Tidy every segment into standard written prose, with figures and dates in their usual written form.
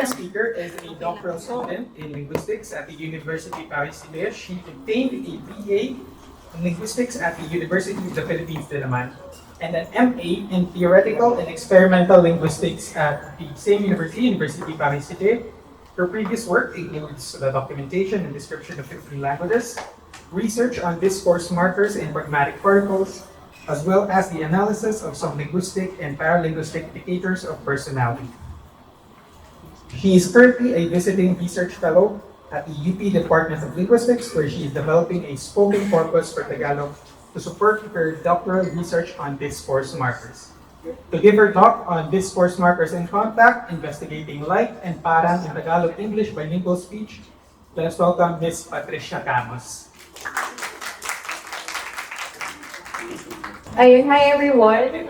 next speaker is a doctoral student in linguistics at the Université Paris Cité. She obtained a BA in linguistics at the University of the Philippines, Diliman, and an MA in theoretical and experimental linguistics at the same university, Université Paris Cité. Her previous work includes the documentation and description of Filipino languages, research on discourse markers in pragmatic particles, as well as the analysis of some linguistic and paralinguistic indicators of personality. She is currently a visiting research fellow at the UP Department of Linguistics, where she is developing a spoken corpus for Tagalog to support her doctoral research on discourse markers. To give her talk on discourse markers in contact, investigating like and parang in Tagalog-English bilingual speech, let us welcome Ms. Patricia Camus. Ayun, hi everyone.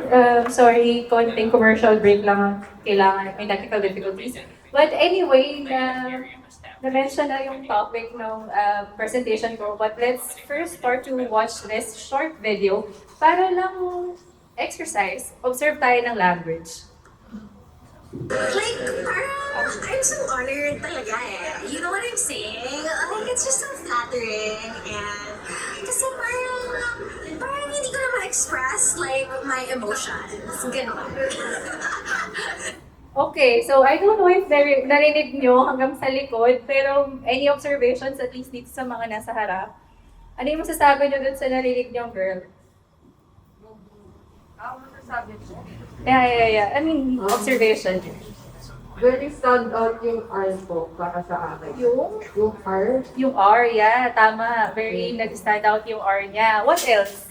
Sorry, konting commercial break lang kailangan. May technical difficulties. But anyway, na-mention na yung topic ng presentation ko. But let's first start to watch this short video para lang exercise. Observe tayo ng language. Like, parang, I'm so honored talaga eh. You know what I'm saying? Like, it's just so flattering and kasi parang hindi ko na ma-express like my emotions. Ganon. Okay, so I don't know if narinig nyo hanggang sa likod, pero any observations at least dito sa mga nasa harap? Ano yung masasabi nyo dun sa narinig nyo, girl? Masasabi ko. Yeah. I mean, observation. Very stand out yung R po para sa akin. Yung? Yung R. Yung R, yeah, tama. Very nag-stand out yung R niya. What else?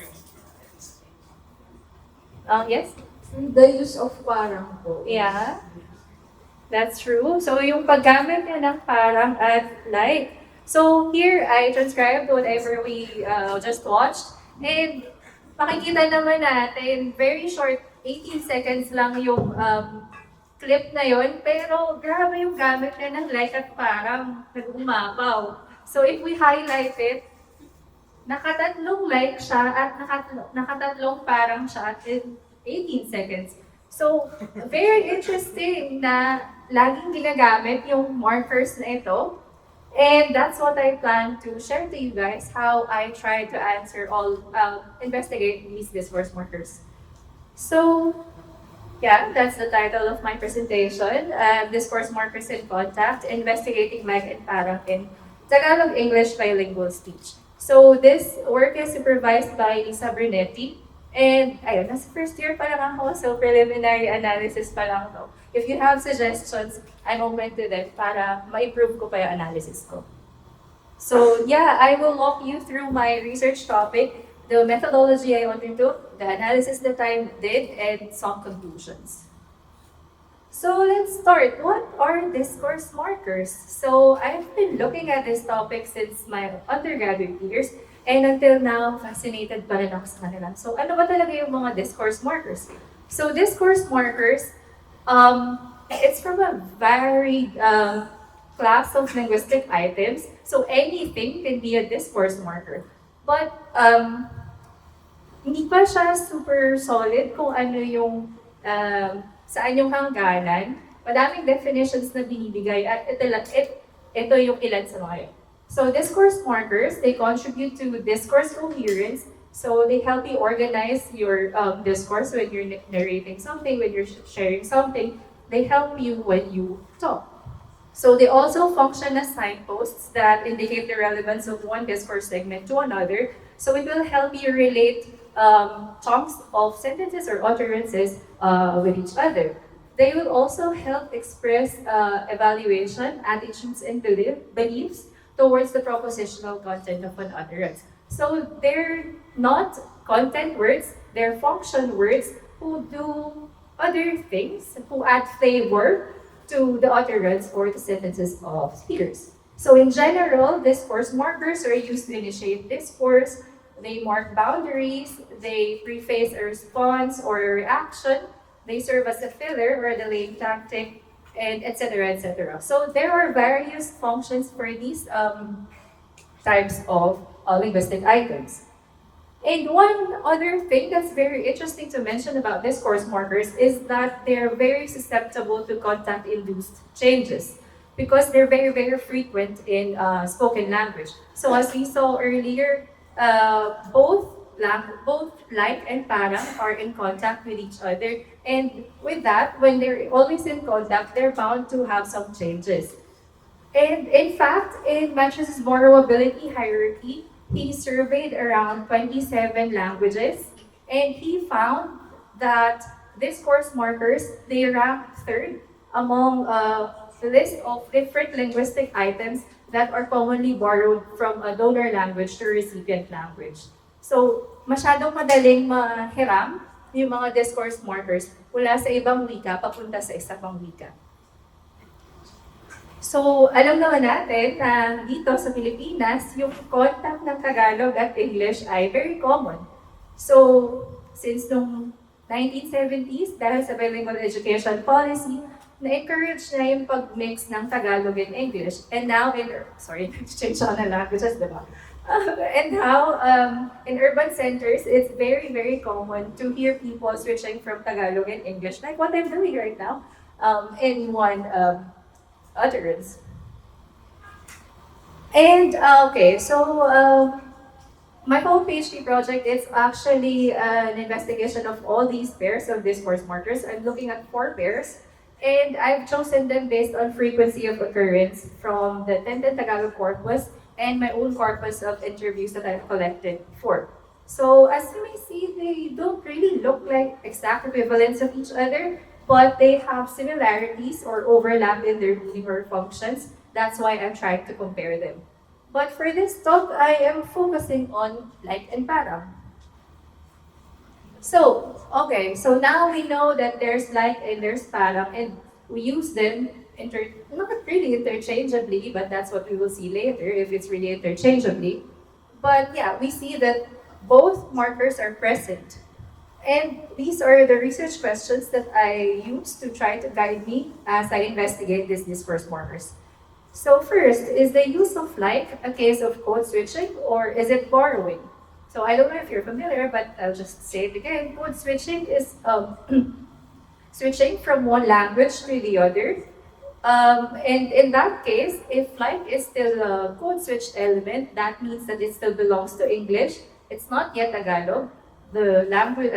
Yes? The use of parang po. Yeah. That's true. So, yung paggamit niya ng parang at like. So, here, I transcribed whatever we just watched. And, makikita naman natin, very short, 18 seconds lang yung clip na yon, pero grabe yung gamit niya ng like at parang nag-umapaw. So if we highlight it, nakatatlong like siya at nakatatlong parang siya in 18 seconds. So very interesting na laging ginagamit yung markers na ito. And that's what I plan to share to you guys, how I try to answer investigate these discourse markers. So, yeah, that's the title of my presentation, Discourse Markers in Contact, Investigating Like and Parang in Tagalog-English Bilingual Speech. So, this work is supervised by Lisa Brunetti, and ayun, nasa first year pa lang ako, so preliminary analysis pa lang to. If you have suggestions, I'm open to them para ma-improve ko pa yung analysis ko. So, yeah, I will walk you through my research topic, the methodology I undertook, the analysis that I did, and some conclusions. So let's start. What are discourse markers? So I've been looking at this topic since my undergraduate years, and until now, fascinated pa rin ako sa kanila. So ano ba talaga yung mga discourse markers? So discourse markers, it's from a varied class of linguistic items. So anything can be a discourse marker. But hindi pa siya super solid kung ano yung saan yung hangganan. Madaming definitions na binibigay at ito yung ilan sa mga yun. So discourse markers, they contribute to discourse coherence. So they help you organize your discourse when you're narrating something, when you're sharing something. They help you when you talk. So they also function as signposts that indicate the relevance of one discourse segment to another. So it will help you relate chunks of sentences or utterances with each other. They will also help express evaluation, attitudes, and beliefs towards the propositional content of an utterance. So they're not content words, they're function words who do other things, who add flavor to the utterance or the sentences of speakers. So in general, discourse markers are used to initiate discourse. They mark boundaries, they preface a response or a reaction, they serve as a filler or a delaying tactic, and etc., etc. So there are various functions for these types of linguistic items. And one other thing that's very interesting to mention about discourse markers is that they're very susceptible to contact-induced changes because they're very, very frequent in spoken language. So as we saw earlier, both like and parang are in contact with each other. And with that, when they're always in contact, they're bound to have some changes. And in fact, in Manchester's borrowability hierarchy, he surveyed around 27 languages, and he found that discourse markers, they rank third among the list of different linguistic items that are commonly borrowed from a donor language to recipient language. So, masyadong madaling mahiram yung mga discourse markers mula sa ibang wika papunta sa isa pang wika. So, alam naman natin na dito sa Pilipinas, yung contact ng Tagalog at English ay very common. So, since nung 1970s, dahil sa bilingual education policy, na-encourage na yung pag-mix ng Tagalog and English. And now, change on na languages, diba? And now, in urban centers, it's very, very common to hear people switching from Tagalog and English, like what I'm doing right now, in one utterance. And okay, so my whole PhD project is actually an investigation of all these pairs of discourse markers. I'm looking at 4 pairs, and I've chosen them based on frequency of occurrence from the Tenten Tagalog corpus and my own corpus of interviews that I've collected before. So as you may see, they don't really look like exact equivalents of each other, but they have similarities or overlap in their meaning or functions. That's why I'm trying to compare them. But for this talk, I am focusing on like and parang. So, okay, so now we know that there's like and there's parang, and we use them not really interchangeably, but that's what we will see later if it's really interchangeably. But yeah, we see that both markers are present. And these are the research questions that I use to try to guide me as I investigate these discourse markers. So first, is the use of like a case of code switching, or is it borrowing? So I don't know if you're familiar, but I'll just say it again. Code switching is switching from one language to the other. And in that case, if like is still a code switched element, that means that it still belongs to English. It's not yet Tagalog. The language,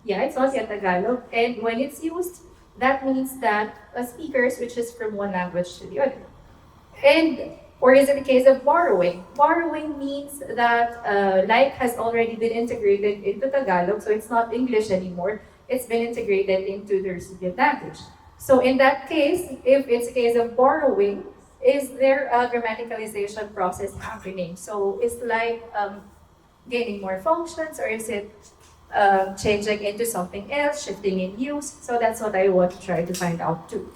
it's not yet Tagalog. And when it's used, that means that a speaker switches from one language to the other. Or is it a case of borrowing? Borrowing means that like has already been integrated into Tagalog, so it's not English anymore. It's been integrated into the recipient language. So in that case, if it's a case of borrowing, is there a grammaticalization process happening? So is like gaining more functions, or is it changing into something else, shifting in use? So that's what I want to try to find out too.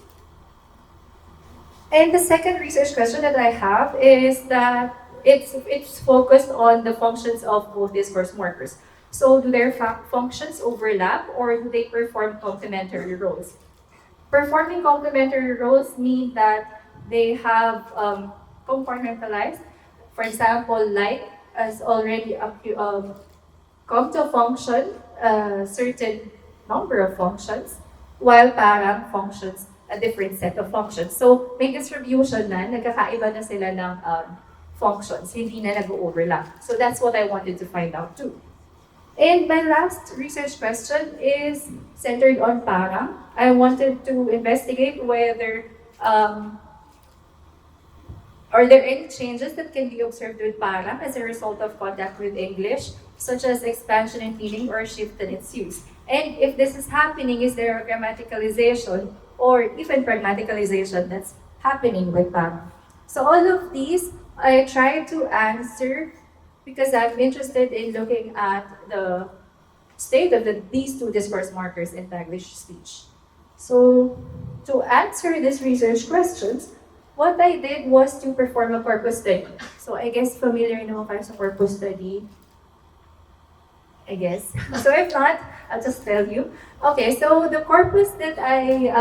And the second research question that I have is that it's focused on the functions of both discourse markers. So do their functions overlap, or do they perform complementary roles? Performing complementary roles mean that they have compartmentalized. For example, like has already come to function a certain number of functions, while parang functions a different set of functions. So may distribution na, nagkakaiba na sila ng functions, hindi na nag-overlap. So that's what I wanted to find out too. And my last research question is centered on parang. I wanted to investigate whether are there any changes that can be observed with parang as a result of contact with English, such as expansion in meaning or shift in its use? And if this is happening, is there a grammaticalization or even pragmaticalization that's happening with parang? So all of these, I try to answer because I'm interested in looking at the state of these two discourse markers in Taglish speech. So to answer these research questions, what I did was to perform a corpus study. So I guess familiar naman kayo sa corpus study. I guess. So if not, I'll just tell you. Okay, so the corpus that I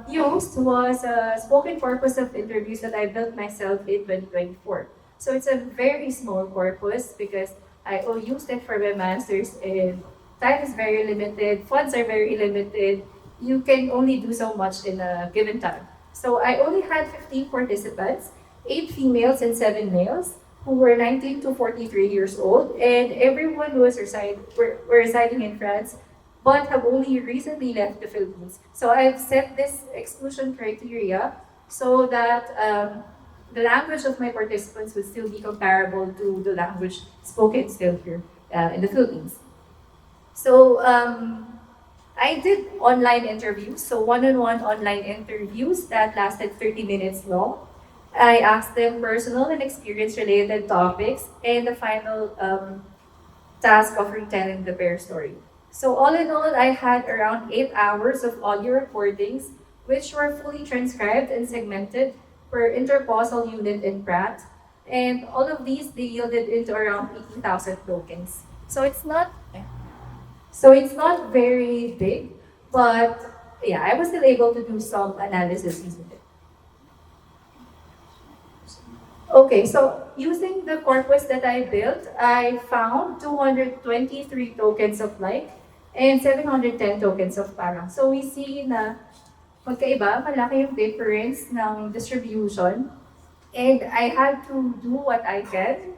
used was a spoken corpus of interviews that I built myself in 2024. So it's a very small corpus because I used it for my master's, and time is very limited, funds are very limited. You can only do so much in a given time. So I only had 15 participants, 8 females and 7 males, who were 19 to 43 years old, and everyone were residing in France, but have only recently left the Philippines. So I've set this exclusion criteria so that the language of my participants would still be comparable to the language spoken still here in the Philippines. So I did online interviews, so one-on-one online interviews that lasted 30 minutes long. I asked them personal and experience-related topics, and the final task of retelling the bear story. So all in all, I had around 8 hours of audio recordings, which were fully transcribed and segmented per interposal unit in Pratt. And all of these, they yielded into around 80,000 tokens. So it's not very big, but yeah, I was still able to do some analysis using it. Okay, so using the corpus that I built, I found 223 tokens of like and 710 tokens of parang. So we see na magkaiba, malaki yung difference ng distribution. And I had to do what I can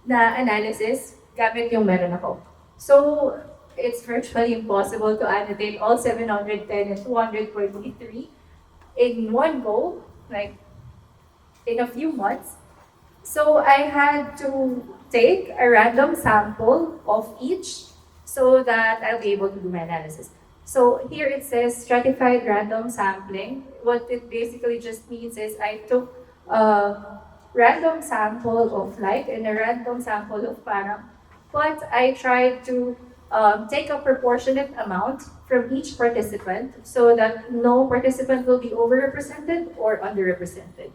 na analysis gamit yung meron ako. So it's virtually impossible to annotate all 710 and 223 in one go, like in a few months. So I had to take a random sample of each so that I'll be able to do my analysis. So here it says stratified random sampling. What it basically just means is I took a random sample of like and a random sample of parang, but I tried to take a proportionate amount from each participant so that no participant will be overrepresented or underrepresented.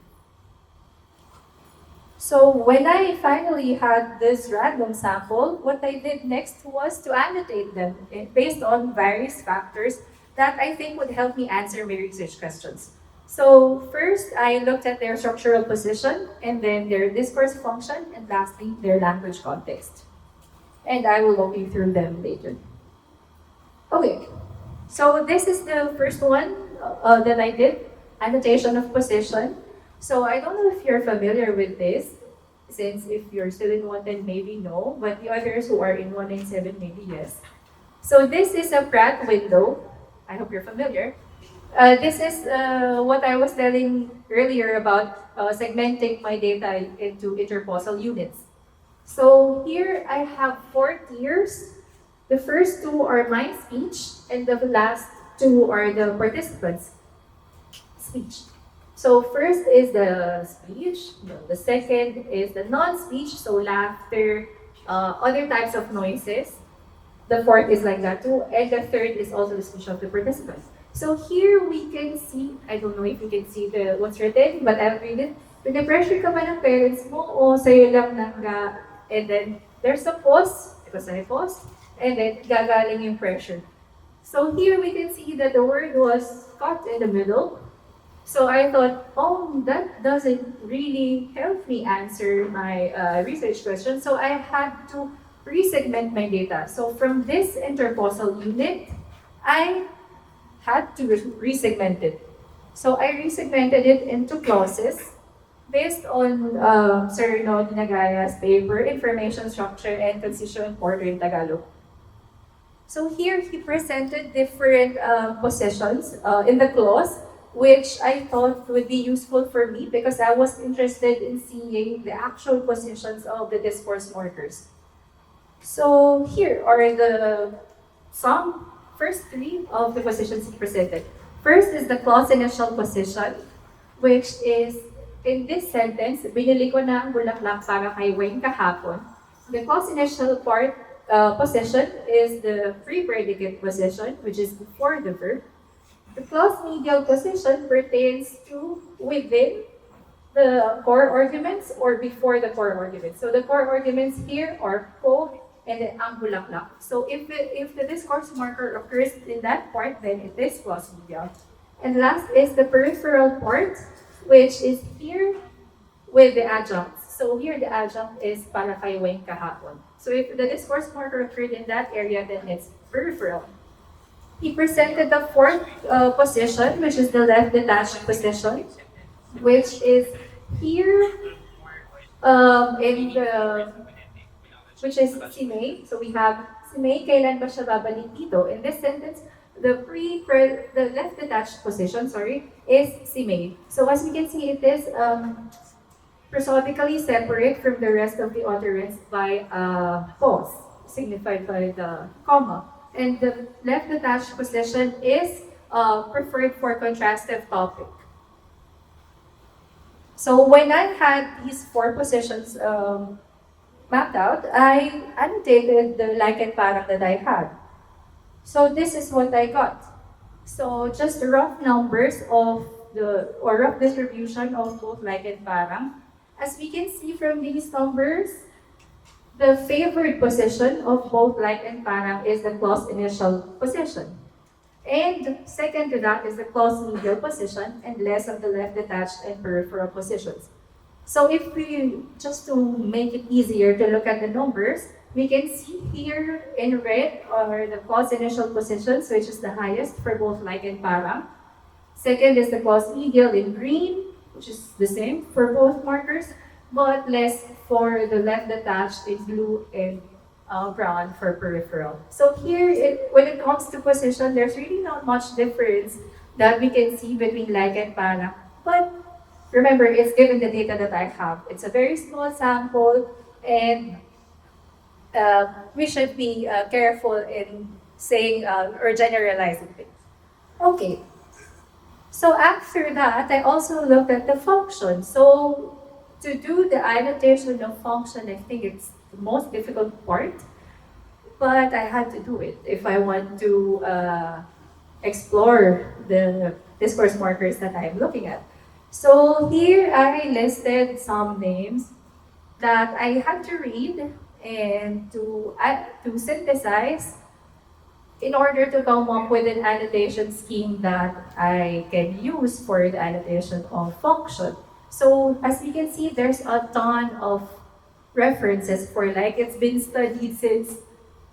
So when I finally had this random sample, what I did next was to annotate them based on various factors that I think would help me answer my research questions. So first, I looked at their structural position, and then their discourse function, and lastly, their language context. And I will walk you through them later. Okay, so this is the first one that I did, annotation of position. So I don't know if you're familiar with this, since if you're still in 110, maybe no, but the others who are in 197, maybe yes. So this is a Pratt window. I hope you're familiar. This is what I was telling earlier about segmenting my data into interposal units. So here I have 4 tiers. The first 2 are my speech, and the last 2 are the participants' speech. So first is the speech, the second is the non-speech, so laughter, other types of noises. The fourth is like that too, and the third is also the speech of the participants. So here we can see, I don't know if you can see what's written, but I'll read it. Pinapressure ka ba ng parents mo o sa'yo lang nangga, and then there's a pause, because I pause, and then gagaling yung pressure. So here we can see that the word was caught in the middle. So I thought, oh, that doesn't really help me answer my research question. So I had to resegment my data. So from this interposal unit, I had to resegment it. So I resegmented it into clauses based on Sir Dinagaya's paper, Information Structure and Constituent Order in Tagalog. So here he presented different positions in the clause, which I thought would be useful for me because I was interested in seeing the actual positions of the discourse markers. So here are some first 3 of the positions he presented. First is the clause initial position, which is in this sentence, binili ko na ang bulaklak para kay Wayne kahapon. The clause initial position is the free predicate position, which is before the verb. The clause medial position pertains to within the core arguments or before the core arguments. So the core arguments here are ko and then ang bulaklak. So if the discourse marker occurs in that part, then it is clause medial. And last is the peripheral part, which is here with the adjuncts. So here the adjunct is para kay Wayne kahapon. So if the discourse marker occurred in that area, then it's peripheral. He presented the fourth position, which is the left detached position, which is here in the, which is si May. So we have si May, kailan ba siya babalik dito? In this sentence, the left detached position, is si May. So as we can see, it is prosodically separate from the rest of the utterance by a pause, signified by the comma. And the left detached position is preferred for contrastive topic. So when I had these four positions mapped out, I annotated the like and parang that I had. So this is what I got. So just rough numbers of or rough distribution of both like and parang. As we can see from these numbers, the favored position of both like and parang is the clause initial position. And second to that is the clause medial position and less of the left detached and peripheral positions. So if we, just to make it easier to look at the numbers, we can see here in red are the clause initial positions, which is the highest for both like and parang. Second is the clause medial in green, which is the same for both markers, but less for the left detached in blue and brown for peripheral. So here, when it comes to position, there's really not much difference that we can see between like and parang. But remember, it's given the data that I have. It's a very small sample, and we should be careful in saying or generalizing things. Okay. So after that, I also looked at the function. So to do the annotation of function, I think it's the most difficult part, but I had to do it if I want to explore the discourse markers that I'm looking at. So here I listed some names that I had to read and to synthesize in order to come up with an annotation scheme that I can use for the annotation of function. So as you can see, there's a ton of references for like. It's been studied since,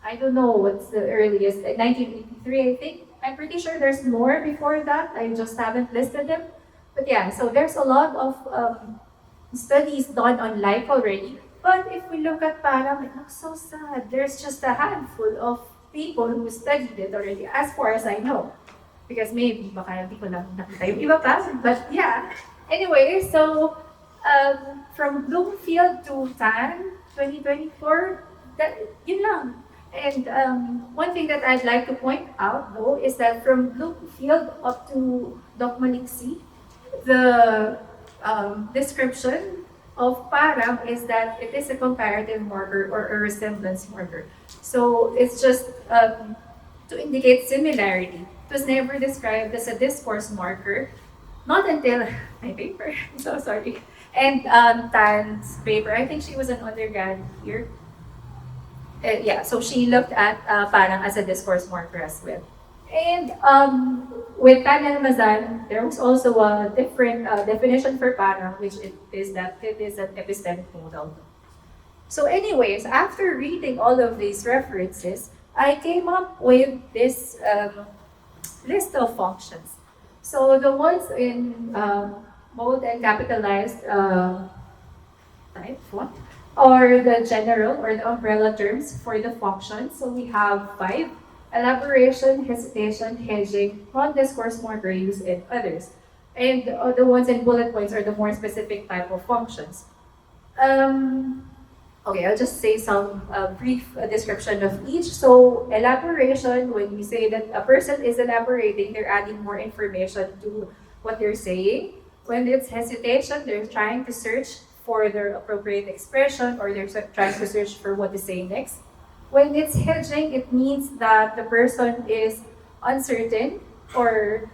I don't know what's the earliest, 1983 I think. I'm pretty sure there's more before that, I just haven't listed them. But yeah, so there's a lot of studies done on like already. But if we look at parang, it looks so sad. There's just a handful of people who studied it already, as far as I know. Because maybe baka hindi ko lang nakita yung iba pa. But yeah. Anyway, so from Bloomfield to Tan, 2024, yun lang. And one thing that I'd like to point out though is that from Bloomfield up to Doc Maliksi, the description of parang is that it is a comparative marker or a resemblance marker. So it's just to indicate similarity. It was never described as a discourse marker, not until my paper, I'm so sorry, and Tan's paper. I think she was an undergrad here. Yeah, so she looked at parang as a discourse marker as well. And with Tan and Mazan, there was also a different definition for parang, which is that it is an epistemic modal. So anyways, after reading all of these references, I came up with this list of functions. So the ones in bold and capitalized type font are the general or the umbrella terms for the functions. So we have 5: elaboration, hesitation, hedging, non-discourse marker use, and others. And the ones in bullet points are the more specific type of functions. Okay, I'll just say some brief description of each. So elaboration, when we say that a person is elaborating, they're adding more information to what they're saying. When it's hesitation, they're trying to search for their appropriate expression, or they're trying to search for what to say next. When it's hedging, it means that the person is uncertain or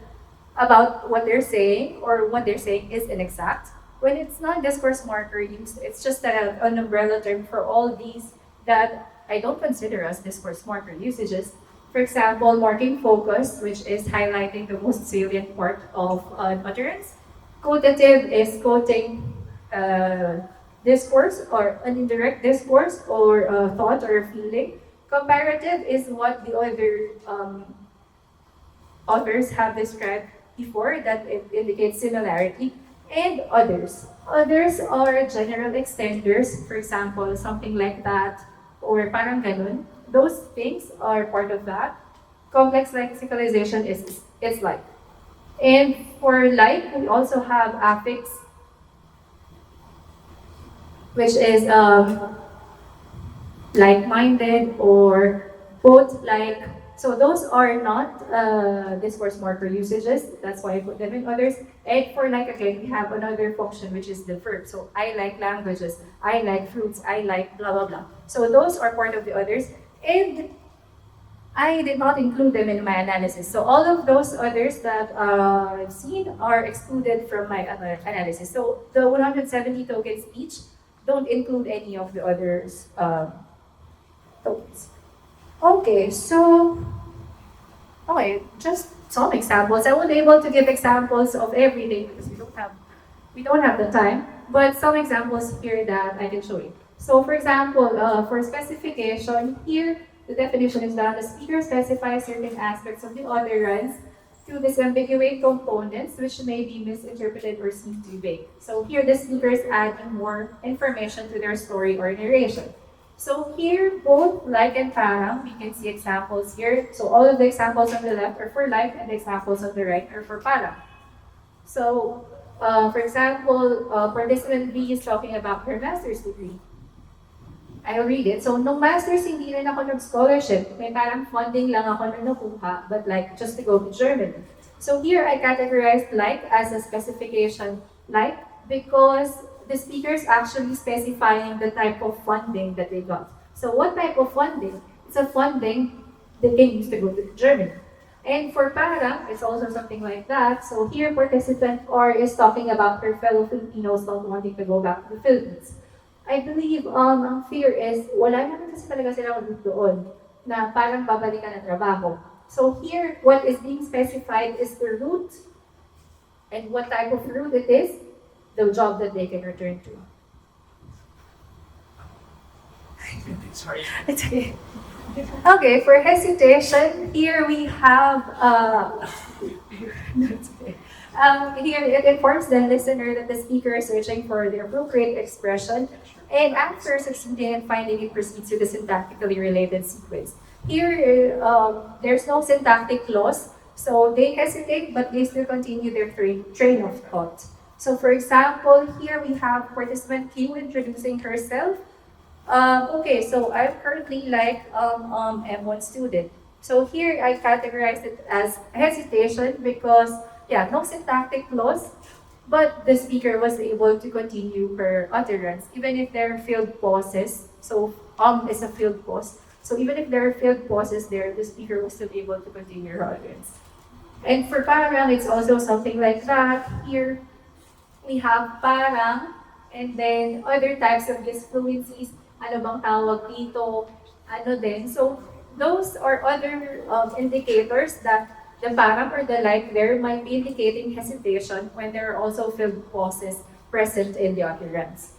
about what they're saying, or what they're saying is inexact. When it's non-discourse marker use, it's just an umbrella term for all these that I don't consider as discourse marker usages. For example, marking focus, which is highlighting the most salient part of an utterance. Qualitative is quoting discourse or an indirect discourse or a thought or a feeling. Comparative is what the other authors have described before, that it indicates similarity. And others. Others are general extenders, for example, something like that, or parang ganun. Those things are part of that. Complex lexicalization is like. And for like, we also have affix, which is like-minded or both like. So those are not discourse marker usages. That's why I put them in others. And for like, again, we have another function, which is the verb. So I like languages, I like fruits, I like blah, blah, blah. So those are part of the others. And I did not include them in my analysis. So all of those others that I've seen are excluded from my analysis. So the 170 tokens each don't include any of the others tokens. Okay, so just some examples. I won't be able to give examples of everything because we don't have the time. But some examples here that I can show you. So for example, for specification, here the definition is that the speaker specifies certain aspects of the utterance to disambiguate components which may be misinterpreted or seem too vague. So here the speaker is adding more information to their story or narration. So here, both like and parang, we can see examples here. So all of the examples on the left are for like, and the examples on the right are for parang. So, for example, participant B is talking about her master's degree. I'll read it. So, nung master's, hindi rin ako nag-scholarship. May parang funding lang ako na nakuha, but like, just to go to Germany. So here, I categorized like as a specification like, because the speaker is actually specifying the type of funding that they got. So what type of funding? It's a funding they can use to go to Germany. And for parang, it's also something like that. So here, participant R is talking about her fellow Filipinos not wanting to go back to the Philippines. I believe ang fear is, wala naman kasi talaga silang doon na parang babalikan ng trabaho. So here, what is being specified is the route and what type of route it is, the job that they can return to. Sorry. It's okay. Okay, for hesitation, here we have, here it informs the listener that the speaker is searching for the appropriate expression, and after succeeding in finding it, proceeds to the syntactically related sequence. Here, there's no syntactic clause, so they hesitate, but they still continue their train of thought. So for example, here we have participant Q introducing herself. Okay, so I'm currently like M1 student. So here I categorized it as hesitation because, yeah, no syntactic clause, but the speaker was able to continue her utterance, even if there are filled pauses. So is a filled pause. So even if there are filled pauses there, the speaker was still able to continue her utterance. And for parang, it's also something like that. Here, we have parang, and then other types of disfluencies. Ano bang tawag dito? Ano din. So, those are other indicators that the parang or the like there might be indicating hesitation when there are also filled pauses present in the utterance.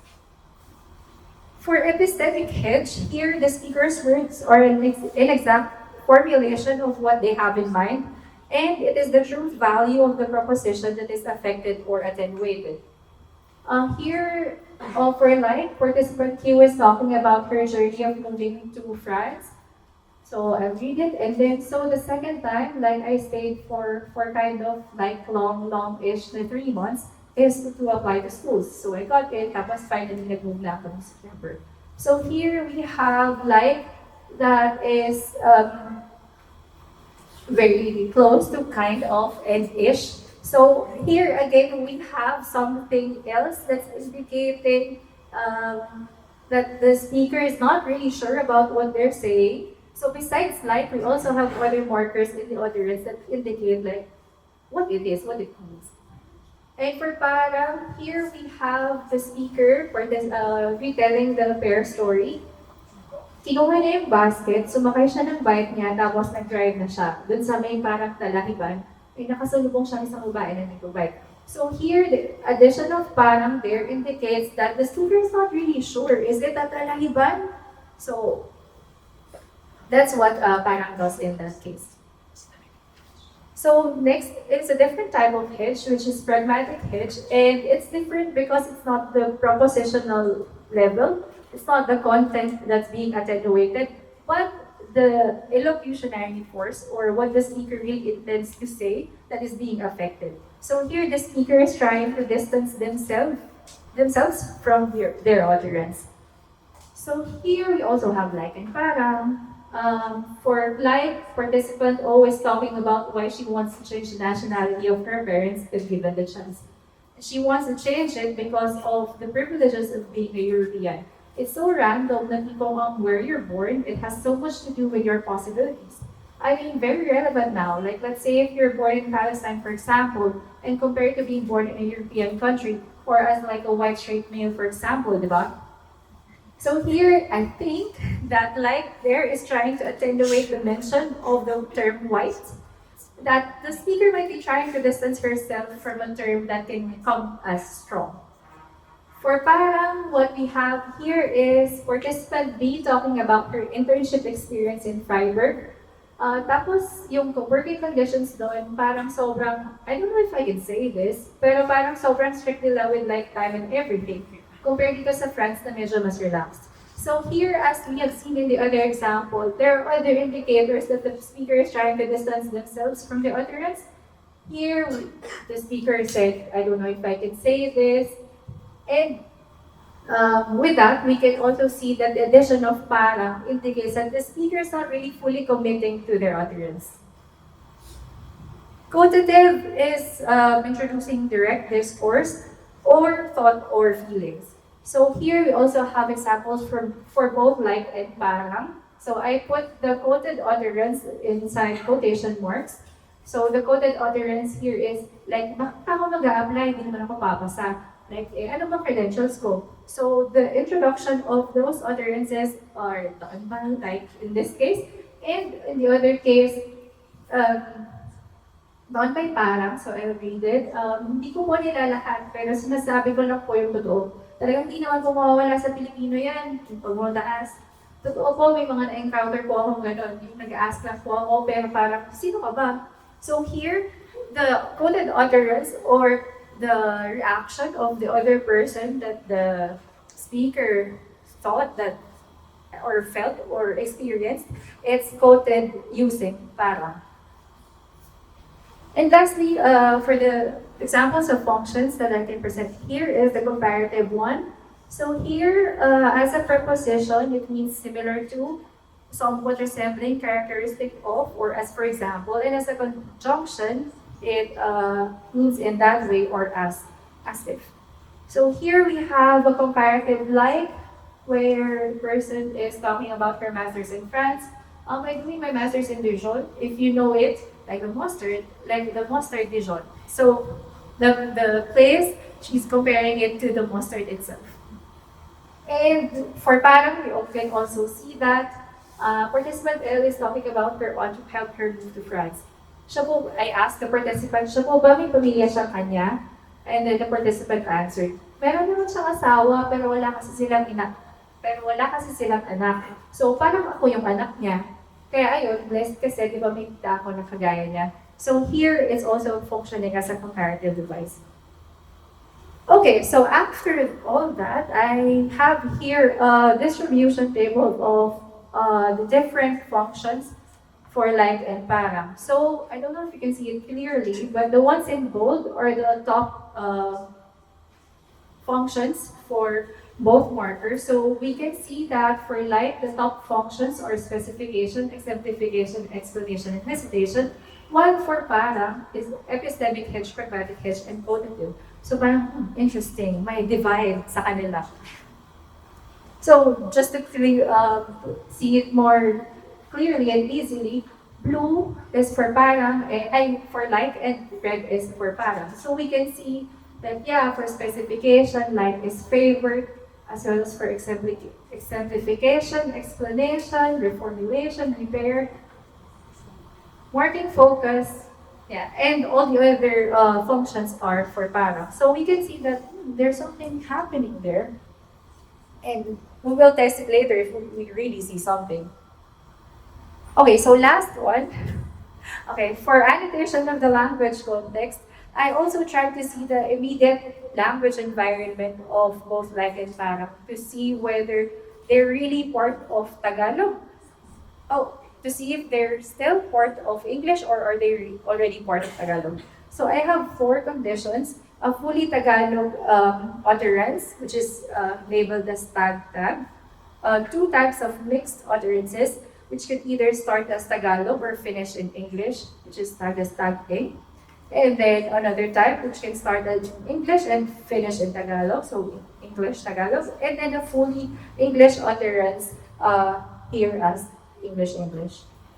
For epistemic hedge, here the speaker's words are an inexact formulation of what they have in mind, and it is the truth value of the proposition that is affected or attenuated. Here, for like, participant Q is talking about her journey of moving to France. So I'll read it, and then so the second time, like I stayed for kind of like long-ish na 3 months, is to apply to schools. So I got it, tapos finally nag-move na ako ng September. So here we have like that is very close to kind of and ish. So here again we have something else that's indicating that the speaker is not really sure about what they're saying. So besides like, we also have other markers in the utterance that indicate like what it is, what it means. And for parang, here we have the speaker for this retelling the pair story. Kinuha niya yung basket, sumakay siya ng bike niya, tapos nag-drive na siya. Dun sa may parang talahiban, ay nakasalubong siya isang babae na nag-bike. So here, the addition of parang there indicates that the speaker is not really sure. Is it a talahiban? So that's what parang does in that case. So next is a different type of hitch, which is pragmatic hitch, and it's different because it's not the propositional level, it's not the content that's being attenuated, but the elocutionary force, or what the speaker really intends to say, that is being affected. So here the speaker is trying to distance themselves from their utterance. So here we also have like and parang. For like, participant always talking about why she wants to change the nationality of her parents if given the chance. She wants to change it because of the privileges of being a European. It's so random that people on where you're born, it has so much to do with your possibilities. I mean, very relevant now. Like, let's say if you're born in Palestine, for example, and compared to being born in a European country, or as like a white straight male, for example, diba? So here, I think that like there is trying to attenuate the mention of the term white, that the speaker might be trying to distance herself from a term that can come as strong. For parang, what we have here is participant B talking about her internship experience in Freiburg. Tapos, yung working conditions doon, parang sobrang, I don't know if I can say this, pero parang sobrang strict nila with like time and everything, compared dito sa France na medyo mas relaxed. So here, as we have seen in the other example, there are other indicators that the speaker is trying to distance themselves from the utterance. Here, the speaker said, I don't know if I can say this. And with that, we can also see that the addition of para indicates that the speaker is not really fully committing to their utterance. Qualitative is introducing direct discourse or thought or feelings. So here we also have examples for both like and parang. So I put the quoted utterance inside quotation marks. So the quoted utterance here is like, bakit ako mag-a-apply, hindi naman ako papasa. Like, ano bang credentials ko? So the introduction of those utterances are like in this case, and in the other case, doon by parang, so I'll read it. Hindi ko po nilalahat, pero sinasabi ko lang po yung totoo. Talagang hindi naman po mawawala sa Filipino yan, yung pag-multaas. Totoo po, may mga na-encounter po akong gano'n. Yung nag-ask lang po ako, pero parang, sino ka ba? So here, the quoted utterance or the reaction of the other person that the speaker thought that or felt or experienced, it's quoted using parang. And lastly, for the examples of functions that I can present here is the comparative one. So here, as a preposition, it means similar to, somewhat resembling, characteristic of, or as for example. And as a conjunction, it means in that way or as if. So here we have a comparative like, where the person is talking about her master's in France. I'm doing my master's in Dijon. If you know it, like the mustard Dijon. So the place, she's comparing it to the mustard itself. And for parang, we can also see that participant L is talking about her aunt who helped her move to France. Siya po, I asked the participant, siya po ba may pamilya siyang kanya? And then the participant answered, meron naman siyang asawa, pero wala kasi silang anak. So parang ako yung anak niya. Kaya ayun, blessed kasi, di ba may kita ako na kagaya niya. So here, it's also functioning as a comparative device. Okay, so after all that, I have here a distribution table of the different functions for like and parang. So I don't know if you can see it clearly, but the ones in bold are the top functions for both markers. So we can see that for like, the top functions are specification, exemplification, explanation, and hesitation, while for para is epistemic hitch, pragmatic hitch, and qualitative. So parang, interesting, may divide sa kanila. So just to see it more clearly and easily, blue is for parang, for like, and red is for parang. So we can see that, yeah, for specification, like is favored, as well as for exemplification, explanation, reformulation, repair. Marking focus Yeah, and all the other functions are for para. So we can see that there's something happening there. And we will test it later if we really see something. Okay, so last one. Okay, for annotation of the language context, I also tried to see the immediate language environment of both like and para to see whether they're really part of Tagalog. Oh, to see if they're still part of English or are they already part of Tagalog. So I have four conditions. A fully Tagalog utterance, which is labeled as tag. Two types of mixed utterances, which could either start as Tagalog or finish in English, which is tag as tag A. And then another type, which can start as English and finish in Tagalog, so English, Tagalog. And then a fully English utterance here as English.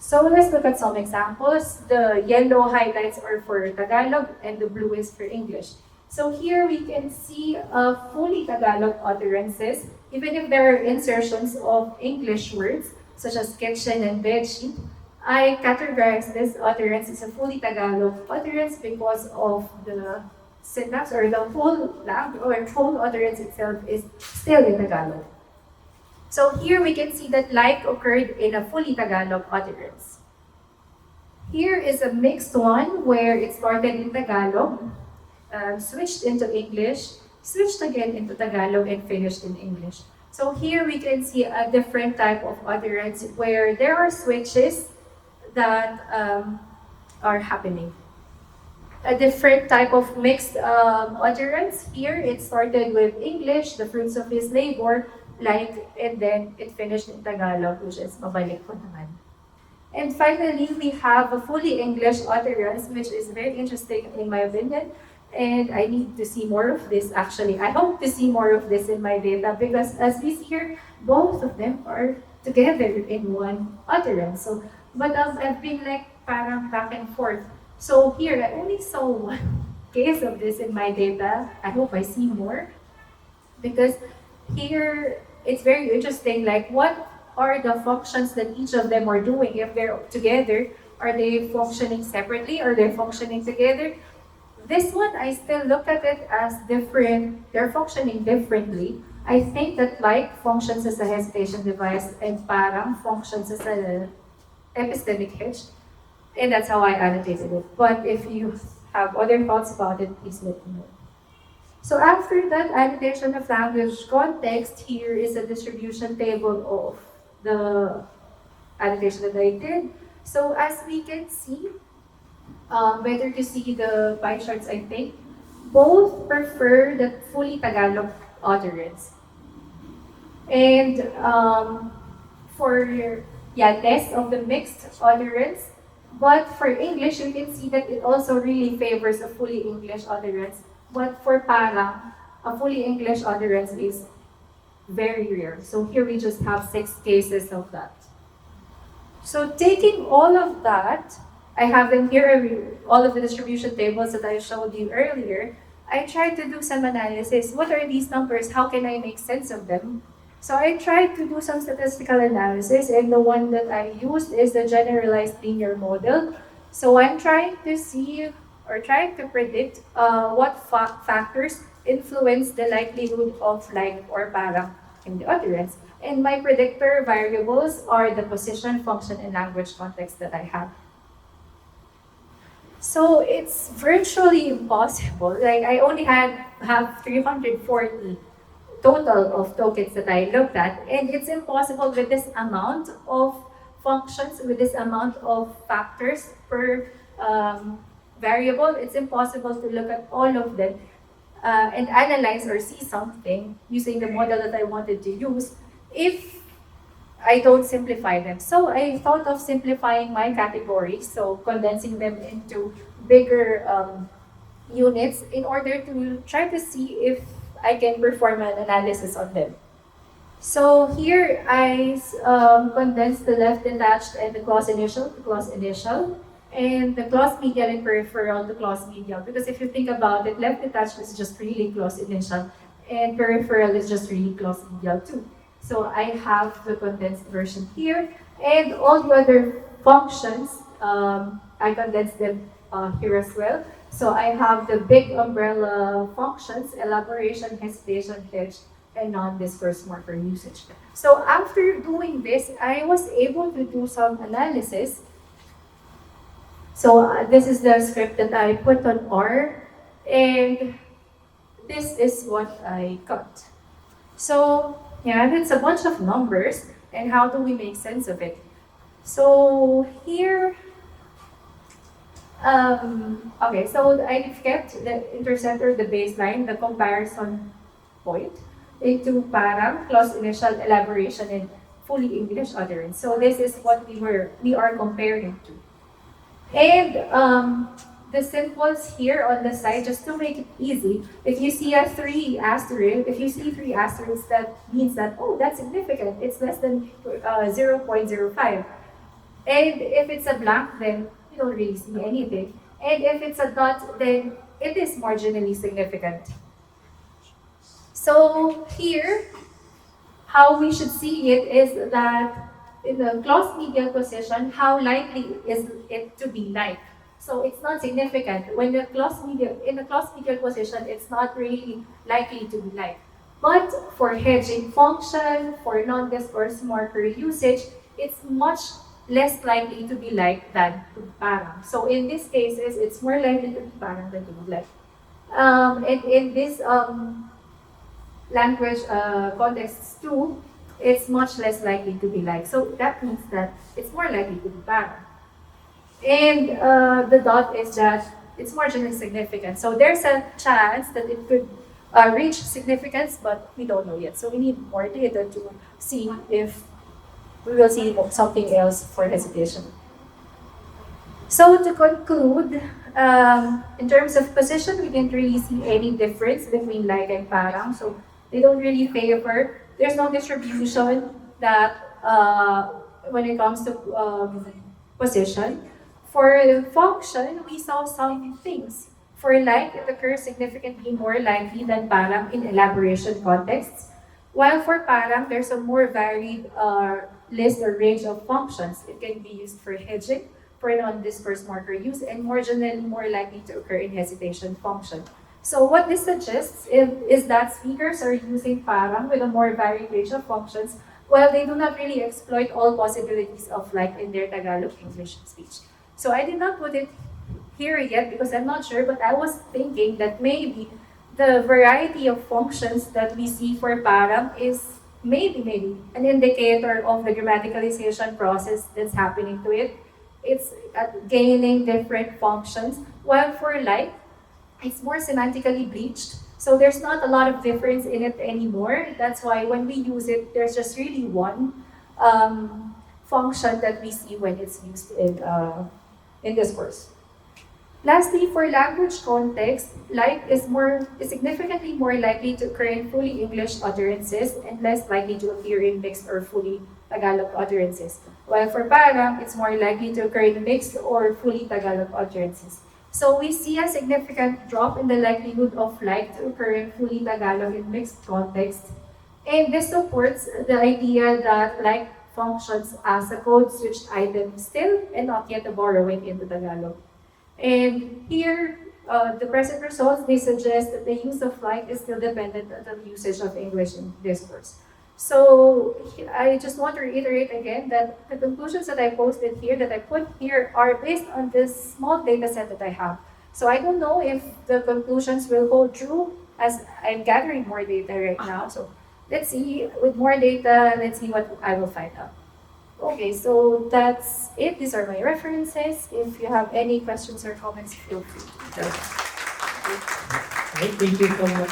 So let's look at some examples. The yellow highlights are for Tagalog and the blue is for English. So here we can see fully Tagalog utterances, even if there are insertions of English words, such as kitchen and bedsheet. I categorize this utterance as a fully Tagalog utterance because of the syntax or the whole language or whole utterance itself is still in Tagalog. So here we can see that like occurred in a fully Tagalog utterance. Here is a mixed one where it started in Tagalog, switched into English, switched again into Tagalog, and finished in English. So here we can see a different type of utterance where there are switches that are happening. A different type of mixed utterance. Here it started with English, the fruits of his labor, like, and then it finished in Tagalog, which is mabalik ko naman. And finally, we have a fully English utterance, which is very interesting in my opinion. And I need to see more of this actually. I hope to see more of this in my data because as we see here, both of them are together in one utterance. So, but I've been like parang back and forth. So here, I only saw one case of this in my data. I hope I see more because here it's very interesting. Like, what are the functions that each of them are doing? If they're together, are they functioning separately? Are they functioning together? This one, I still look at it as different. They're functioning differently. I think that like functions as a hesitation device and parang functions as an epistemic hitch. And that's how I annotated it. But if you have other thoughts about it, please let me know. So after that annotation of language context, here is a distribution table of the annotation that I did. So as we can see, better to see the pie charts, I think. Both prefer the fully Tagalog utterance. And for, less of the mixed utterance. But for English, you can see that it also really favors a fully English utterance. But for para, a fully English utterance is very rare. So here we just have 6 cases of that. So taking all of that, I have them here, all of the distribution tables that I showed you earlier. I tried to do some analysis. What are these numbers? How can I make sense of them? So I tried to do some statistical analysis, and the one that I used is the generalized linear model. So I'm trying to see or trying to predict what factors influence the likelihood of like or para in the utterance. And my predictor variables are the position, function, and language context that I have. So it's virtually impossible. Like I only have 340 total of tokens that I looked at, and it's impossible with this amount of functions, with this amount of factors per variable. It's impossible to look at all of them and analyze or see something using the model that I wanted to use if I don't simplify them. So I thought of simplifying my categories, so condensing them into bigger units in order to try to see if I can perform an analysis on them. So here I condensed the left detached and the clause initial to clause initial, and the clause medial and peripheral to clause medial. Because if you think about it, left detached is just really clause initial, and peripheral is just really clause medial too. So I have the condensed version here, and all the other functions, I condensed them here as well. So I have the big umbrella functions: elaboration, hesitation, hedge, and non-discourse marker usage. So after doing this, I was able to do some analysis. So this is the script that I put on R, and this is what I got. So yeah, it's a bunch of numbers, and how do we make sense of it? So here, okay, so I've kept the intercept or the baseline, the comparison point, into parang, clause initial, elaboration, and fully English utterance. So this is what we are comparing to. And the symbols here on the side, just to make it easy, if you see a 3 asterisk, if you see 3 asterisks, that means that, oh, that's significant. It's less than 0.05. And if it's a blank, then you don't really see anything. And if it's a dot, then it is marginally significant. So here, how we should see it is that in the clause medial position, how likely is it to be like? So it's not significant. When the clause medial, in the clause medial position, it's not really likely to be like. But for hedging function, for non-discourse marker usage, it's much less likely to be like than to be parang. So in these cases, it's more likely to be parang than to be like. And in this language contexts too, it's much less likely to be like. So that means that it's more likely to be parang. And the dot is that it's marginally significant. So there's a chance that it could reach significance, but we don't know yet. So we need more data to see if we will see something else for hesitation. So to conclude, in terms of position, we didn't really see any difference between like and parang. So they don't really favor. There's no distribution that when it comes to position. For the function, we saw some things. For like, it occurs significantly more likely than parang in elaboration contexts. While for parang, there's a more varied list or range of functions. It can be used for hedging, for non-discourse marker use, and marginally more likely to occur in hesitation function. So what this suggests is that speakers are using parang with a more varied range of functions, while they do not really exploit all possibilities of like in their Tagalog-English speech. So I did not put it here yet because I'm not sure, but I was thinking that maybe the variety of functions that we see for parang is maybe an indicator of the grammaticalization process that's happening to it. It's gaining different functions, while for like, it's more semantically bleached. So there's not a lot of difference in it anymore. That's why when we use it, there's just really one function that we see when it's used in discourse. Lastly, for language context, like is significantly more likely to occur in fully English utterances and less likely to appear in mixed or fully Tagalog utterances. While for parang, it's more likely to occur in mixed or fully Tagalog utterances. So we see a significant drop in the likelihood of like to occur in fully Tagalog in mixed contexts. And this supports the idea that like functions as a code switched item still and not yet a borrowing into Tagalog. And here, the present results, they suggest that the use of like is still dependent on the usage of English in discourse. So I just want to reiterate again that the conclusions that I posted here, that I put here, are based on this small data set that I have. So I don't know if the conclusions will hold true as I'm gathering more data right now. So let's see, with more data, let's see what I will find out. Okay, so that's it. These are my references. If you have any questions or comments, feel free. Thank you so much.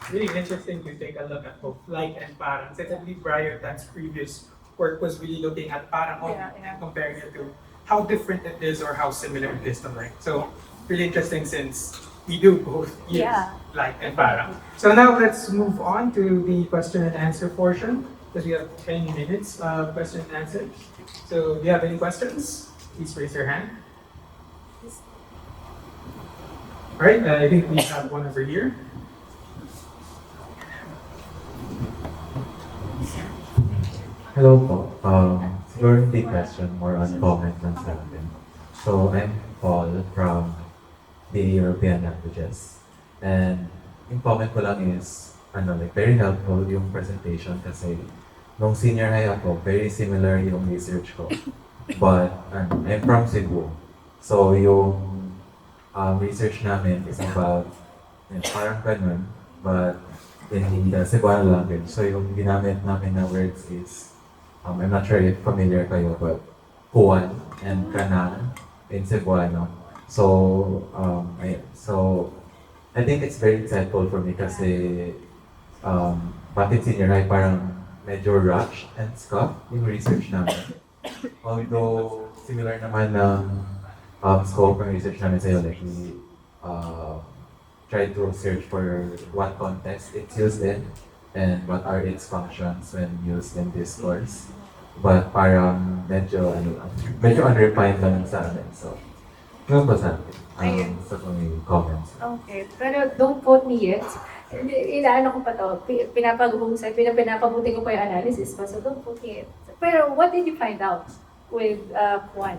Really interesting to take a look at both like and parang. Since I believe Briar Tan's previous work was really looking at parang only and comparing it to how different it is or how similar it is to like. So really interesting since we do both use like and parang. So now let's move on to the question and answer portion, because we have 10 minutes of question and answer. So do you have any questions? Please raise your hand. All right, I think we have one over here. Hello po. Siguro hindi question, more on comment lang sa akin. So I'm Paul from the European languages. And yung comment ko lang is, very helpful yung presentation kasi nung senior high ako, very similar yung research ko. But I'm from Cebu. So yung research namin is about, parang ganun, but in the Cebuano language. So yung ginamit namin na words is, I'm not sure if familiar kayo, but kuwan and kanan in Cebuano. So, I think it's very insightful for me kasi bakit senior high parang medyo rushed and scuff yung research namin. Although, similar naman ng scope ng research namin sa'yo, like we try to search for what context it's used in and what are its functions when used in discourse. But parang medyo unrefined lang sa amin. So, ano ba sa akin? Sa mga comments. Okay, pero don't quote me yet. Inaano ko pa to, pinapag-husay, pinapabuti ko pa yung analysis pa, so don't quote me yet. Pero what did you find out with Juan?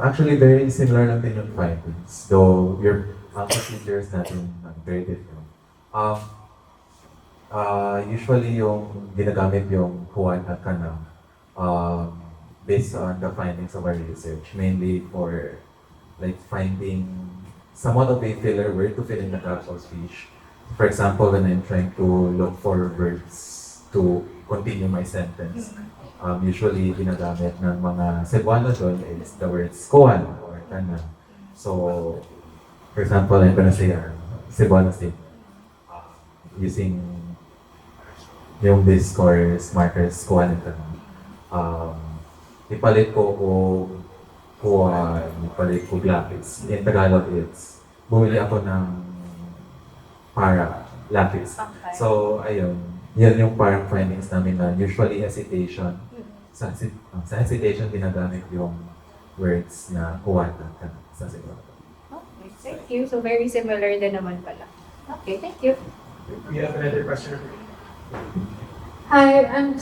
Actually, very similar lang din yung findings, though your procedures natin very different. Usually yung ginagamit yung Juan at Kana based on the findings of our research, mainly for like finding somewhat of a filler word to fill in the gaps of speech. For example, when I'm trying to look for words to continue my sentence, usually ginagamit ng mga Cebuano doon is the words Kuan or Kana. So, for example, I'm gonna say Cebuano state using yung discourse markers Kuan and Kana. Ipalit ko Kuan, ipalit ko lapis. In Tagalog, bumili ako ng para lapis. Okay. So, ayun. Yan yung parang findings namin na usually hesitation. Sa hesitation, ginagamit yung words na Kuan sa Cebuano. Okay, thank you. So very similar din naman pala. Okay, thank you. We have another question. Hi, I'm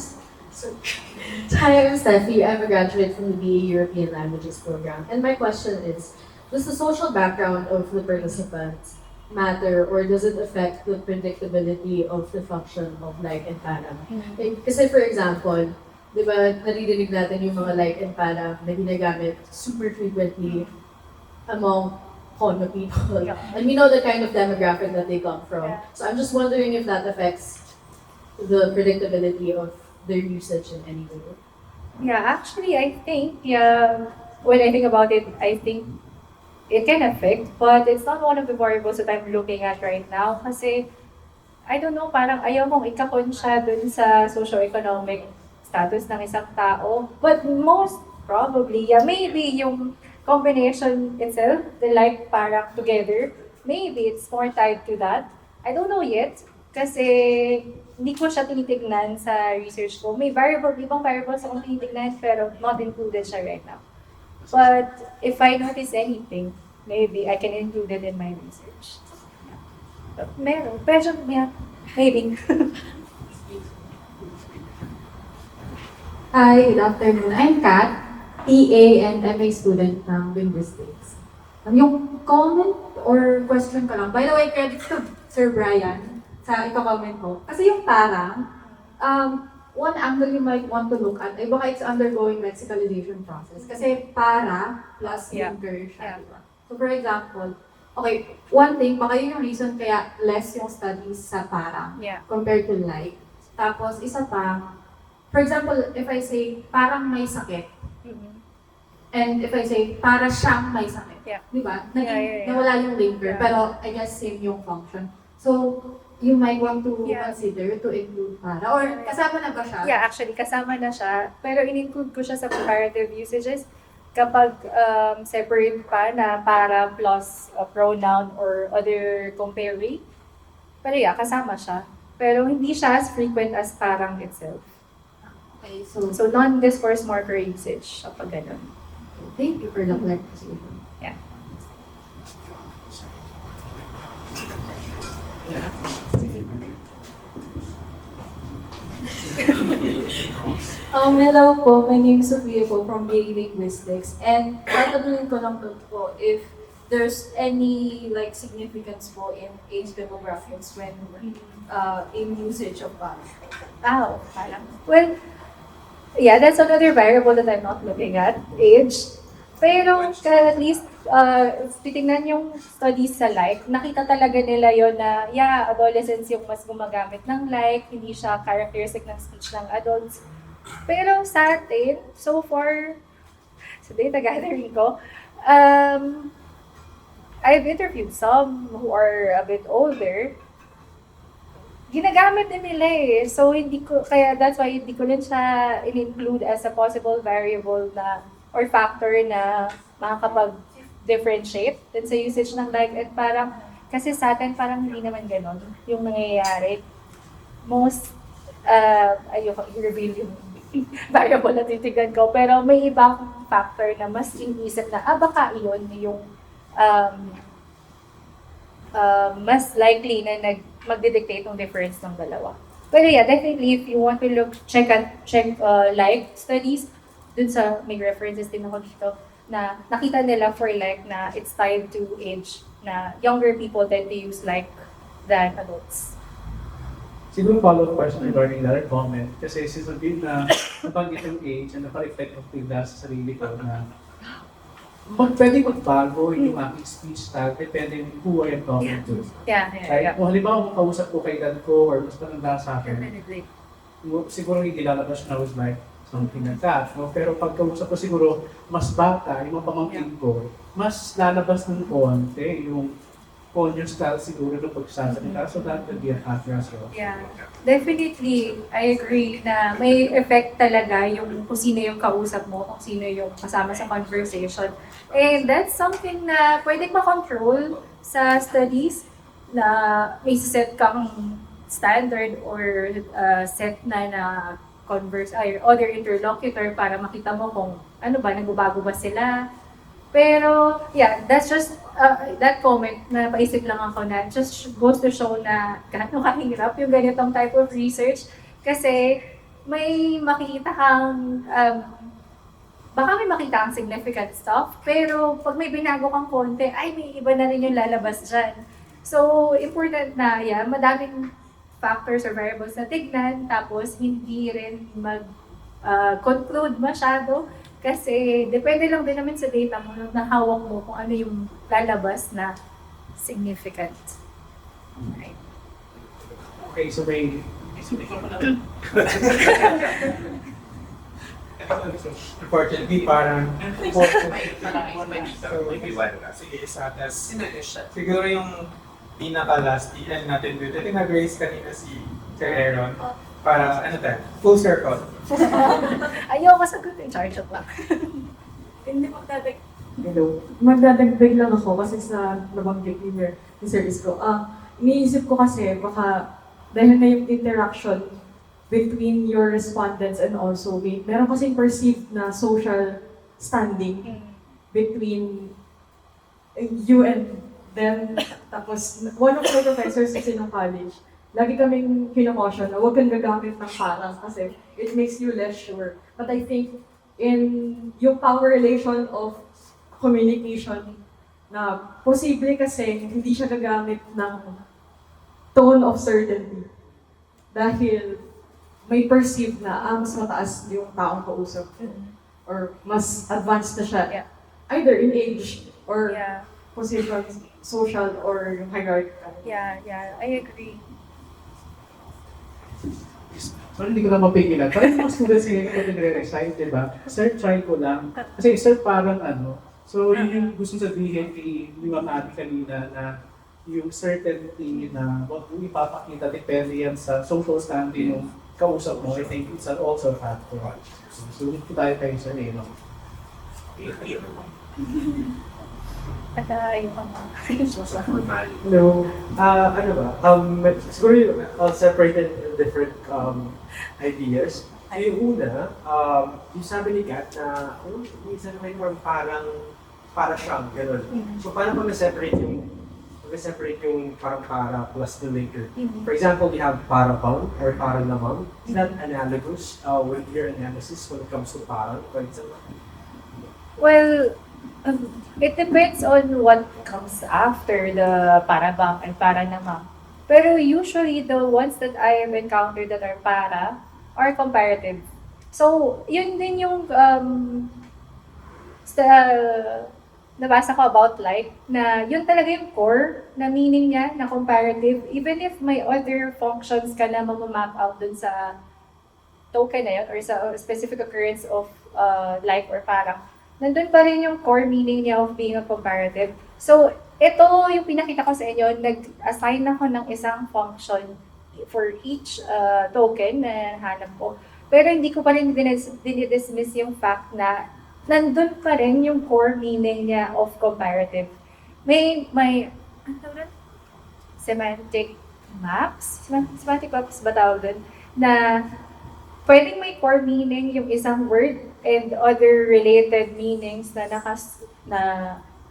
Steffi. I'm a graduate from the BA European Languages program. And my question is, does the social background of the participants matter or does it affect the predictability of the function of like and para? Kasi for example, di ba, naririnig natin yung mga like and para na ginagamit super frequently among Kono people. Yeah. And we know the kind of demographic that they come from. Yeah. So I'm just wondering if that affects the predictability of their usage in any way. Yeah, actually, I think, when I think about it, I think it can affect, but it's not one of the variables that I'm looking at right now. Kasi, I don't know, parang ayaw mong ikakon siya dun sa socio-economic status ng isang tao. But most probably, maybe yung combination itself, the like parang together, maybe it's more tied to that. I don't know yet, kasi hindi ko siya tinitignan sa research ko. May ibang variables akong tinitignan, pero not included siya right now. But if I notice anything, maybe I can include it in my research. But meron. Pero maybe. Hi, good afternoon. I'm Kat, TA and MA student ng Linguistics. Yung comment or question ko lang, by the way, credit to Sir Brian sa ito-comment ko. Kasi yung parang, one angle you might want to look at ay baka it's undergoing lexicalization process. Kasi para plus linker siya. Diba? So for example, okay, one thing, baka yun yung reason kaya less yung studies sa para compared to like. Tapos isa pa, for example, if I say parang may sakit, and if I say para siyang may sakit, di ba? Nawala yung linker, pero I guess same yung function. So, you might want to consider to include para, or kasama na ba siya? Yeah, actually, kasama na siya. Pero in-include ko siya sa comparative usages kapag separate pa na para plus a pronoun or other comparing. Pero kasama siya. Pero hindi siya as frequent as parang itself. Okay, So, non-discourse marker usage kapag ganun. thank you for the clarification. Yeah. Hello po, my name is Sophia po from Linguistics, and tatanungin ko lang po if there's any like significance po in age demographics when in usage of Wow, parang, well, yeah, that's another variable that I'm not looking at, age. Pero at least, titingnan yung studies sa like, nakita talaga nila yon na, yeah, adolescents yung mas gumagamit ng like, hindi siya characteristic ng speech ng adults. Pero sa atin, so far, sa data gathering ko, I've interviewed some who are a bit older. Ginagamit din nila eh. So, kaya that's why hindi ko rin siya in-include as a possible variable na, or factor na makakapag-differentiate din sa usage ng like. At parang, kasi sa atin parang hindi naman ganon yung nangyayari. Most, ayoko i-reveal yung variable na titigan ko, pero may ibang factor na mas inisip na, baka yun yung mas likely na magdidictate ng difference ng dalawa. Pero yeah, definitely if you want to check like studies, dun sa may references din ako dito, na nakita nila for like na it's tied to age, na younger people tend to use like than adults. Siguro follow-up question regarding that comment. Kasi sinasabihin na nabanggit yung age and naka-reflect of bigla sa sarili ko na pwede magbago yung aking speech style depende on who I am talking to. Yeah. Right? Kung halimbawa kung kausap ko kay dad ko or mas matanda sa akin, siguro hindi lalabas na was like something like that. No? Pero pag kausap ko siguro mas bata, yung mga pamangkin ko, mas lalabas ng konti yung your style siguro ng pagsasalita. So that could be a factor as well. Yeah, definitely. I agree na may effect talaga yung kung sino yung kausap mo, kung sino yung kasama sa conversation. And that's something na pwedeng makontrol sa studies na may set kang standard or set na other interlocutor para makita mo kung ano ba, nagbabago ba sila. Pero, yeah, that's just, that comment na paisip lang ako na just goes to show na gaano kahirap yung ganitong type of research. Kasi may makikita kang, baka may makita kang significant stuff, pero pag may binago kang konti, ay may iba na rin yung lalabas dyan. So, important na, yeah, madaming factors or variables na tignan, tapos hindi rin mag-conclude masyado. Kasi depende lang din naman sa data mo, na hawak mo kung ano yung lalabas na significant. Right. Okay, so may... Unfortunately, parang sige, sa atas. Siguro yung pinaka-last TL natin dito, ito nag-raise kanina si Sir Aaron para, full circle. Ayoko sagutin, charge up lang. Hindi magdadagdag lang ako kasi sa nabanggit ni Sir Isko. Iniisip ko kasi baka dahil na yung interaction between your respondents and also meron kasing perceived na social standing between you and them. Tapos, one of my professors kasi ng college, lagi kaming kinakosyon na huwag kang gagamit ng parang kasi it makes you less sure. But I think in yung power relation of communication na posible kasi hindi siya gagamit ng tone of certainty dahil may perceive na mas mataas yung taong kausap or mas advanced na siya either in age or position, social or yung hierarchical. Yeah, I agree. So, hindi ko na mapigilan. Parang mga students ngayon yung nagre-recite, di ba? Sir, try ko lang. Kasi sir, parang so yun yung gusto sabihin kay yung Ate kanina na yung certainty na wag mo ipapakita depende yan sa social standing ng kausap mo. I think it's also a factor. So, dito tayo kayo sa nilo. No, siguro I'll separate it in different ideas. Yung una, yung sabi ni Kat na, minsan may form para siyang, gano'n. So paano pa na-separate yung separate yung parang para plus the later. For example, you have parabang or paranamang. Is that analogous with your analysis when it comes to parang, for example? Well, it depends on what comes after the parabang and para namang. Pero usually, the ones that I have encountered that are para are comparative. So, yun din yung sa, nabasa ko about like, na yun talaga yung core na meaning niya, na comparative. Even if may other functions ka na mamamap out dun sa token na yun or sa specific occurrence of like or parang, nandun pa rin yung core meaning niya of being a comparative. So, ito yung pinakita ko sa inyo, nag-assign ako ng isang function for each token na hanap ko. Pero hindi ko pa rin dinidismiss yung fact na nandun pa rin yung core meaning niya of comparative. May ano tawag doon? Semantic maps ba tawag doon? Na pwedeng may core meaning yung isang word and other related meanings na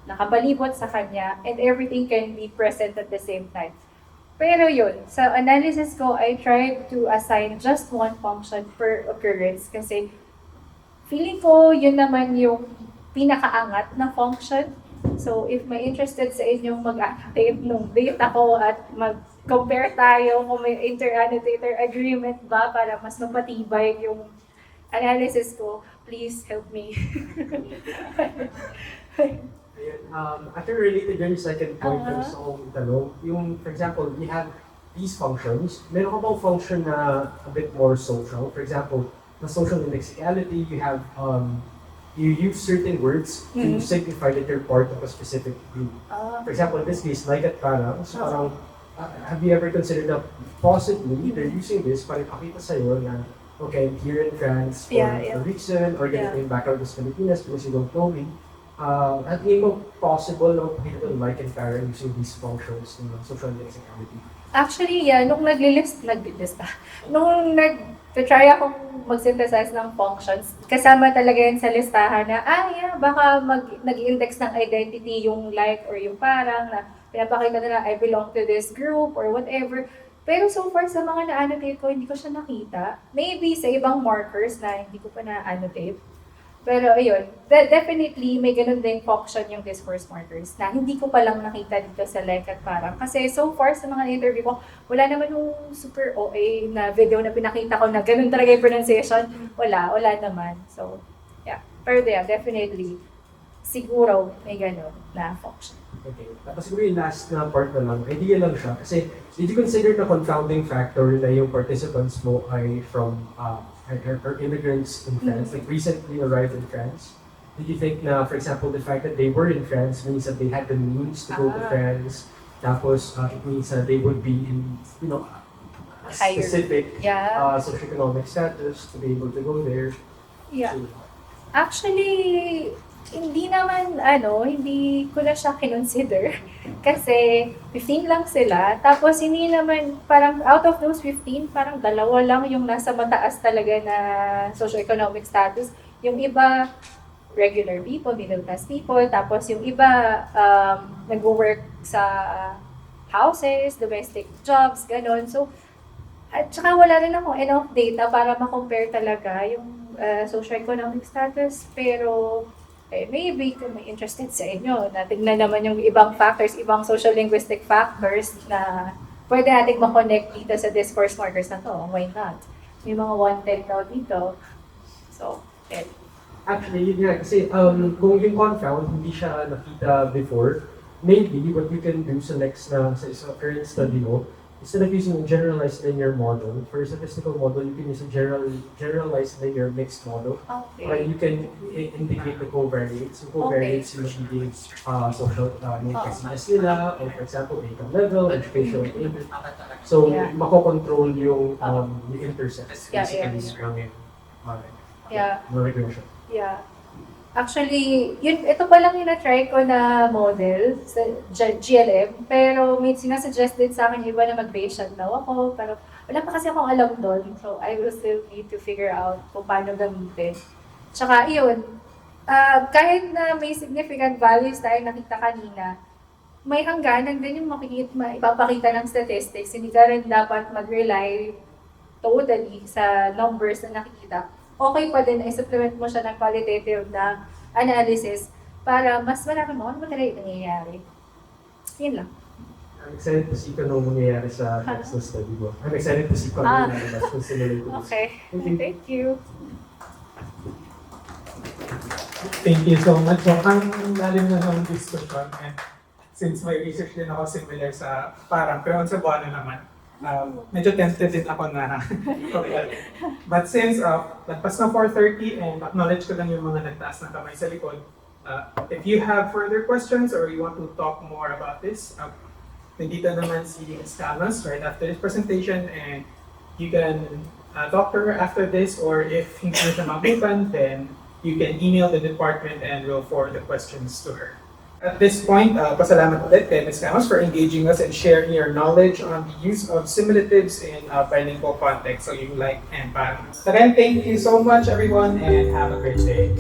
nakapalibot sa kanya, and everything can be present at the same time. Pero yun, sa analysis ko, I tried to assign just one function per occurrence kasi feeling ko yun naman yung pinakaangat na function. So if may interested sa inyong mag-annotate nung data ko at mag-compare tayo kung may inter-annotator agreement ba para mas mapatibay yung analysis ko, please help me. After related yung second point ng sa akong tanong, yung, for example, we have these functions. Meron ka bang function na a bit more social? For example, the social lexicality, you have, you use certain words to signify that you're part of a specific group. For example, in this case, like at parang, so parang, have you ever considered that possibly they're using this para ipakita sa'yo na, okay, I'm here in France for a reason, or ganito yung background sa Pilipinas because you don't know me. At hindi mo possible na magpakita ng like and parent using these functions in social lexicality? Actually, nung nung nag-try akong mag-synthesize ng functions, kasama talaga yan sa listahan na, baka nag-index ng identity yung like or yung parang na pinapakita na I belong to this group or whatever. Pero so far sa mga na-annotate ko, hindi ko siya nakita. Maybe sa ibang markers na hindi ko pa na-annotate. Pero ayun, definitely may ganun din function yung discourse markers na hindi ko palang nakita dito sa like at parang. Kasi so far sa mga interview ko, wala naman yung super OA na video na pinakita ko na ganun talaga yung pronunciation. Wala naman. So, yeah. Pero yeah, definitely, siguro may ganun na function. Okay. Tapos siguro yung last na part na lang, idea lang siya. Kasi did you consider the confounding factor na yung participants mo ay from are immigrants in France, like recently arrived in France? Did you think na, for example, the fact that they were in France means that they had the means to go to France, tapos it means that they would be in, a specific socioeconomic status to be able to go there? Yeah. So, actually, hindi naman, hindi ko na siya kinonsider. Kasi 15 lang sila. Tapos hindi naman, parang out of those 15, parang dalawa lang yung nasa mataas talaga na socioeconomic status. Yung iba, regular people, middle class people. Tapos yung iba, nag-work sa houses, domestic jobs, ganon. So, at saka wala rin akong enough data para ma-compare talaga yung socioeconomic status. Pero, maybe kung may interested sa inyo, na tignan naman yung ibang factors, ibang social linguistic factors na pwede natin ma-connect dito sa discourse markers na to. Why not? May mga 110 daw dito. So, actually, yun nga, kasi kung yung confound, hindi siya nakita before, maybe what you can do sa next na sa current study mo, instead of using a generalized linear model, for a statistical model, you can use a generalized linear mixed model. okay. Where you can indicate the covariates. So covariates yung magiging social kasi nila, or for example, income level, education level. So, makokontrol yung intercepts. Basically, yung regression. Yeah. Actually, ito pa lang yung na-try ko na model sa GLM, pero may sinasuggest din sa akin iba na mag-Bayesian daw ako, pero wala pa kasi akong alam doon, so I will still need to figure out kung paano gamitin. Tsaka, kahit na may significant values tayo nakita kanina, may hangganan din yung ipapakita ng statistics. Hindi ka rin dapat mag-rely totally sa numbers na nakikita. Okay pa din na i-supplement mo siya ng qualitative na analysis para mas malaki mo ano ba talaga yung nangyayari. Yun lang. I'm excited to see kung ano mangyayari sa next na study mo. I'm excited to see kung ano lalabas kung similar to this. Okay. Thank you. Thank you so much. So, ang lalim na ng discussion, and since may research din ako similar sa parang, pero sa buwan naman, medyo tempted din ako na but since lagpas na 4:30 and acknowledge ko lang yung mga nagtaas ng kamay sa likod, if you have further questions or you want to talk more about this, nandito naman si Ms. Camus right after this presentation, and you can talk to her after this, or if hindi na siya mabutan, then you can email the department and we'll forward the questions to her. At this point, pasalamat ulit kay Ms. Camus for engaging us and sharing your knowledge on the use of similitives in bilingual context, so yung like and parang. Again, thank you so much everyone and have a great day.